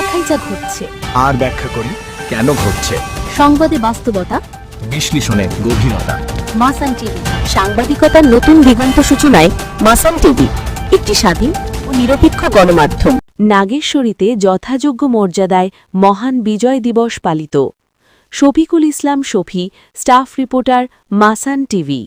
দেখাই যা ঘটছে, আর ব্যাখ্যা করি কেন ঘটছে। সংবাদে বাস্তবতা, বিশ্লেষণে গভীরতা। মাসান টিভি, সাংবাদিকতার নতুন দিগন্ত সূচনায় মাসান টিভি, একটি স্বাধীন ও নিরপেক্ষ গণমাধ্যম। নাগেশ্বরীতে যথাযোগ্য মর্যাদায় মহান বিজয় দিবস পালিত। Shafiqul Islam Shafi, staff reporter, Masan TV.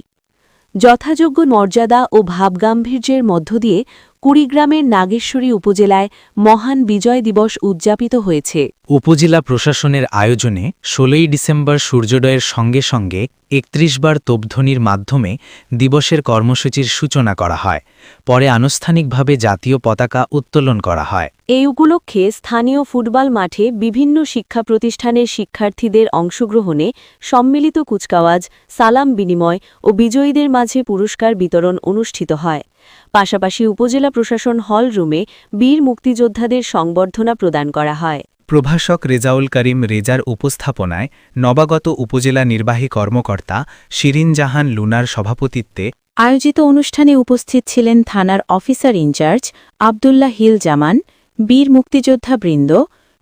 যথাযোগ্য মর্যাদা ও ভাবগাম্ভীর্যের মধ্য দিয়ে কুড়িগ্রামের নাগেশ্বরী উপজেলায় মহান বিজয় দিবস উদযাপিত হয়েছে। উপজেলা প্রশাসনের আয়োজনে ১৬ই ডিসেম্বর সূর্যোদয়ের সঙ্গে সঙ্গে ৩১ বার তোপধ্বনির মাধ্যমে দিবসের কর্মসূচির সূচনা করা হয়। পরে আনুষ্ঠানিকভাবে জাতীয় পতাকা উত্তোলন করা হয়। এই উপলক্ষে স্থানীয় ফুটবল মাঠে বিভিন্ন শিক্ষা প্রতিষ্ঠানের শিক্ষার্থীদের অংশগ্রহণে সম্মিলিত কুচকাওয়াজ, সালাম বিনিময় ও বিজয়ীদের মাঝে পুরস্কার বিতরণ অনুষ্ঠিত হয়। পাশাপাশি উপজেলা প্রশাসন হল রুমে বীর মুক্তিযোদ্ধাদের সংবর্ধনা প্রদান করা হয়। প্রভাষক রেজাউল করিম রেজার উপস্থাপনায় নবাগত উপজেলা নির্বাহী কর্মকর্তা শিরিন জাহান লুনার সভাপতিত্বে আয়োজিত অনুষ্ঠানে উপস্থিত ছিলেন থানার অফিসার ইনচার্জ আবদুল্লাহ হিল জামান, বীর মুক্তিযোদ্ধাবৃন্দ,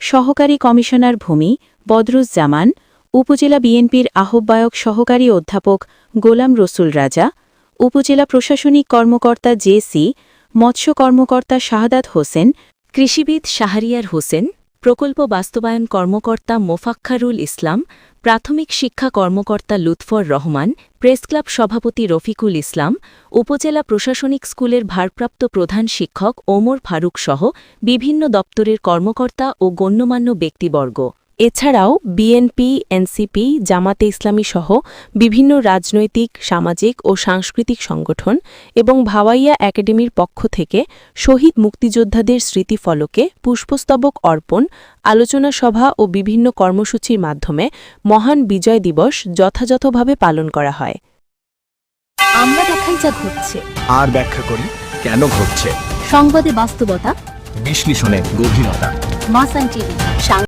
সহকারী কমিশনার ভূমি বদরুজ্জামান, উপজেলা বিএনপির আহ্বায়ক সহকারী অধ্যাপক গোলাম রসুল রাজা, উপজেলা প্রশাসনিক কর্মকর্তা জেসি, মৎস্য কর্মকর্তা শাহাদাত হোসেন, কৃষিবিদ শাহরিয়ার হোসেন, প্রকল্প বাস্তবায়ন কর্মকর্তা মোফাক্খারুল ইসলাম, প্রাথমিক শিক্ষা কর্মকর্তা লুৎফর রহমান, প্রেসক্লাব সভাপতি রফিকুল ইসলাম, উপজেলা প্রশাসনিক স্কুলের ভারপ্রাপ্ত প্রধান শিক্ষক ওমর ফারুক সহ বিভিন্ন দপ্তরের কর্মকর্তা ও গণ্যমান্য ব্যক্তিবর্গ। এছাড়াও বিএনপি, এনসিপি, জামাতে ইসলামী সহ বিভিন্ন রাজনৈতিক, সামাজিক ও সাংস্কৃতিক সংগঠন এবং ভাওয়াইয়া একাডেমির পক্ষ থেকে শহীদ মুক্তিযোদ্ধাদের স্মৃতিফলকে পুষ্পস্তবক অর্পণ, আলোচনা সভা ও বিভিন্ন কর্মসূচির মাধ্যমে মহান বিজয় দিবস যথাযথভাবে পালন করা হয়। আমরা দেখাই যা ঘটছে, আর ব্যাখ্যা করি কেন ঘটছে। সংবাদে বাস্তবতা, বিশ্লেষণে গভীরতা। মাসান টিভি।